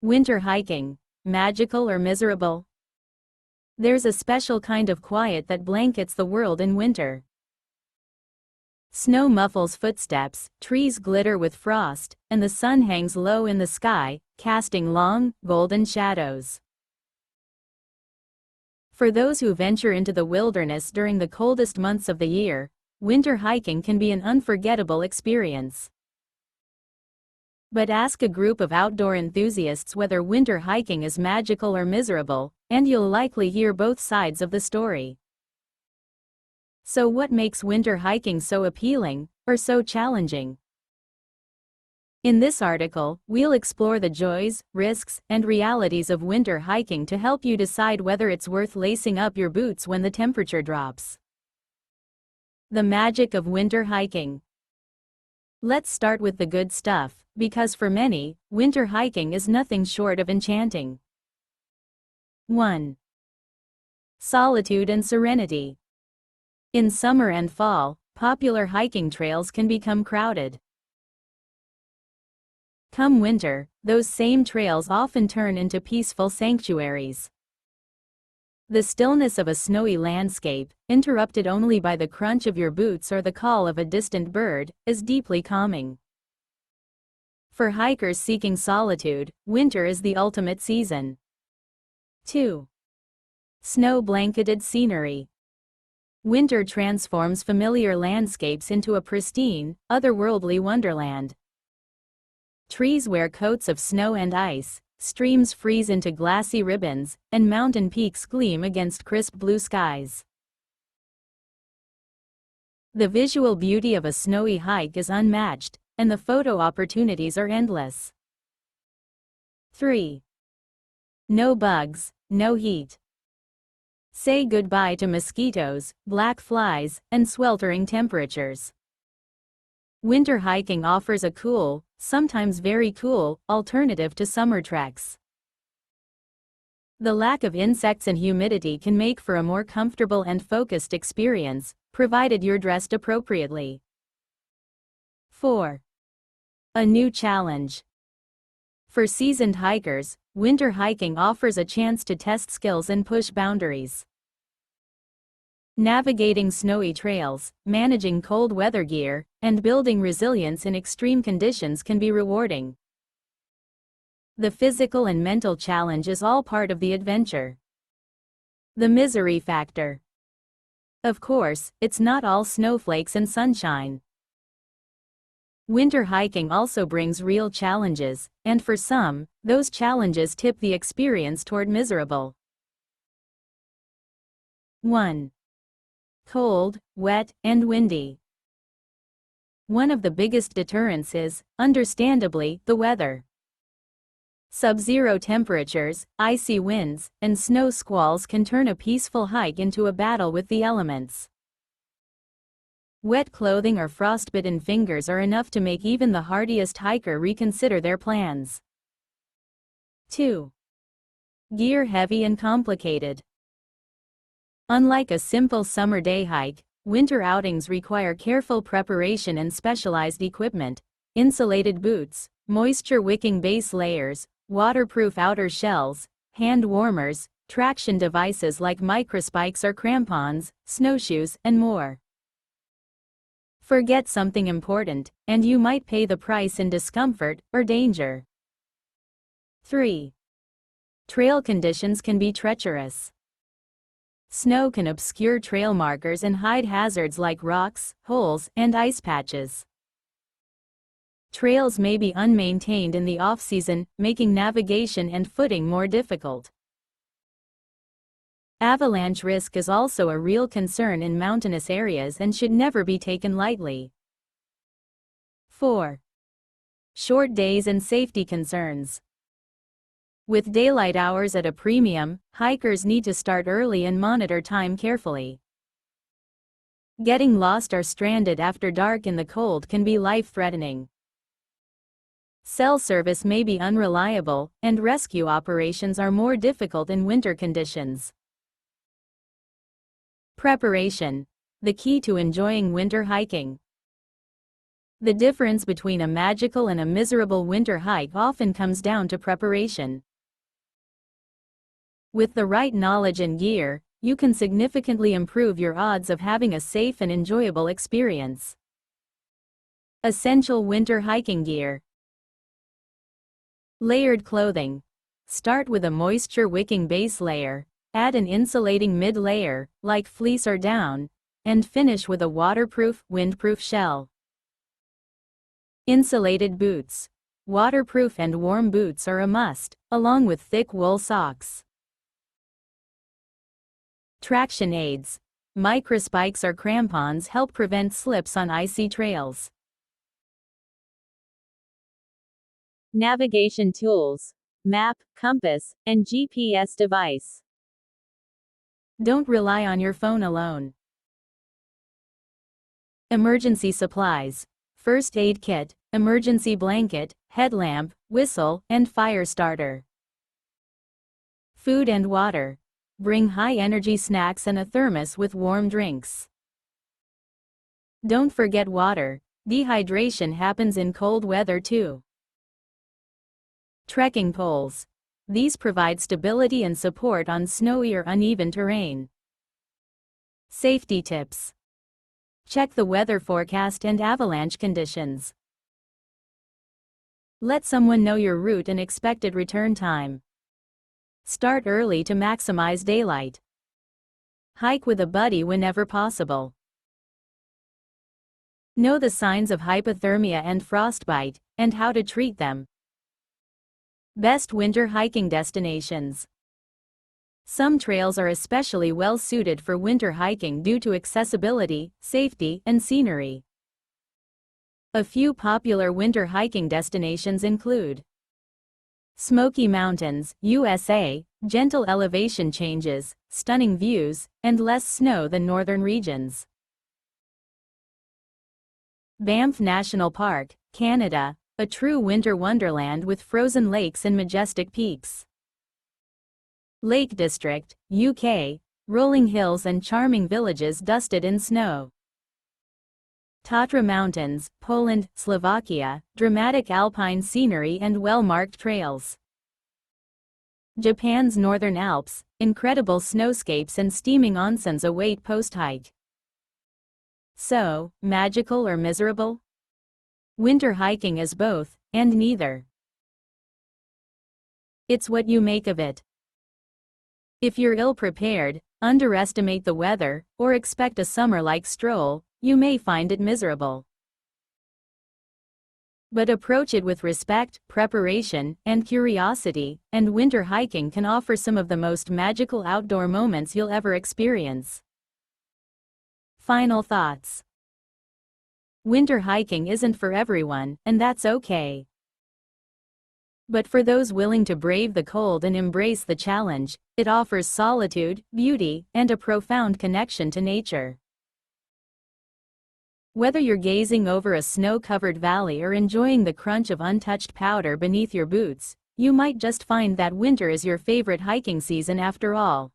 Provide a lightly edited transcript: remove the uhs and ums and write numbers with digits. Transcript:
Winter hiking, magical or miserable? There's a special kind of quiet that blankets the world in winter. Snow muffles footsteps, trees glitter with frost, and the sun hangs low in the sky, casting long, golden shadows. For those who venture into the wilderness during the coldest months of the year, winter hiking can be an unforgettable experience. But ask a group of outdoor enthusiasts whether winter hiking is magical or miserable, and you'll likely hear both sides of the story. So what makes winter hiking so appealing, or so challenging? In this article, we'll explore the joys, risks, and realities of winter hiking to help you decide whether it's worth lacing up your boots when the temperature drops. The magic of winter hiking. Let's start with the good stuff, because for many, winter hiking is nothing short of enchanting. 1. Solitude and serenity. In summer and fall, popular hiking trails can become crowded. Come winter, those same trails often turn into peaceful sanctuaries. The stillness of a snowy landscape, interrupted only by the crunch of your boots or the call of a distant bird, is deeply calming. For hikers seeking solitude, winter is the ultimate season. 2. Snow-blanketed scenery. Winter transforms familiar landscapes into a pristine, otherworldly wonderland. Trees wear coats of snow and ice, streams freeze into glassy ribbons, and mountain peaks gleam against crisp blue skies. The visual beauty of a snowy hike is unmatched, and the photo opportunities are endless. 3. No bugs, no heat. Say goodbye to mosquitoes, black flies, and sweltering temperatures. Winter hiking offers a cool, sometimes very cool, alternative to summer treks. The lack of insects and humidity can make for a more comfortable and focused experience, provided you're dressed appropriately. 4. A new challenge. For seasoned hikers, winter hiking offers a chance to test skills and push boundaries. Navigating snowy trails, managing cold weather gear, and building resilience in extreme conditions can be rewarding. The physical and mental challenge is all part of the adventure. The misery factor. Of course, it's not all snowflakes and sunshine. Winter hiking also brings real challenges, and for some, those challenges tip the experience toward miserable. 1. Cold, wet, and windy. One of the biggest deterrents is, understandably, the weather. Sub-zero temperatures, icy winds, and snow squalls can turn a peaceful hike into a battle with the elements. Wet clothing or frostbitten fingers are enough to make even the hardiest hiker reconsider their plans. 2. Gear heavy and complicated. Unlike a simple summer day hike, winter outings require careful preparation and specialized equipment: insulated boots, moisture-wicking base layers, waterproof outer shells, hand warmers, traction devices like microspikes or crampons, snowshoes, and more. Forget something important, and you might pay the price in discomfort or danger. 3. Trail conditions can be treacherous. Snow can obscure trail markers and hide hazards like rocks, holes, and ice patches. Trails may be unmaintained in the off-season, making navigation and footing more difficult. Avalanche risk is also a real concern in mountainous areas and should never be taken lightly. 4. Short days and safety concerns. With daylight hours at a premium, hikers need to start early and monitor time carefully. Getting lost or stranded after dark in the cold can be life-threatening. Cell service may be unreliable, and rescue operations are more difficult in winter conditions. Preparation. The key to enjoying winter hiking. The difference between a magical and a miserable winter hike often comes down to preparation. With the right knowledge and gear, you can significantly improve your odds of having a safe and enjoyable experience. Essential winter hiking gear. Layered clothing. Start with a moisture-wicking base layer, add an insulating mid-layer, like fleece or down, and finish with a waterproof, windproof shell. Insulated boots. Waterproof and warm boots are a must, along with thick wool socks. Traction aids. Microspikes or crampons help prevent slips on icy trails. Navigation tools. Map, compass, and GPS device. Don't rely on your phone alone. Emergency supplies. First aid kit, emergency blanket, headlamp, whistle, and fire starter. Food and water. Bring high-energy snacks and a thermos with warm drinks. Don't forget water. Dehydration happens in cold weather too. Trekking poles. These provide stability and support on snowy or uneven terrain. Safety tips. Check the weather forecast and avalanche conditions. Let someone know your route and expected return time. Start early to maximize daylight. Hike with a buddy whenever possible. Know the signs of hypothermia and frostbite, and how to treat them. Best winter hiking destinations. Some trails are especially well suited for winter hiking due to accessibility, safety, and scenery. A few popular winter hiking destinations include Smoky Mountains, USA, gentle elevation changes, stunning views, and less snow than northern regions. Banff National Park, Canada, a true winter wonderland with frozen lakes and majestic peaks. Lake District, UK, rolling hills and charming villages dusted in snow. Tatra Mountains, Poland, Slovakia, dramatic alpine scenery and well-marked trails. Japan's Northern Alps, incredible snowscapes and steaming onsens await post-hike. So, magical or miserable? Winter hiking is both, and neither. It's what you make of it. If you're ill-prepared, underestimate the weather, or expect a summer-like stroll, you may find it miserable. But approach it with respect, preparation, and curiosity, and winter hiking can offer some of the most magical outdoor moments you'll ever experience. Final thoughts. Winter hiking isn't for everyone, and that's okay. But for those willing to brave the cold and embrace the challenge, it offers solitude, beauty, and a profound connection to nature. Whether you're gazing over a snow-covered valley or enjoying the crunch of untouched powder beneath your boots, you might just find that winter is your favorite hiking season after all.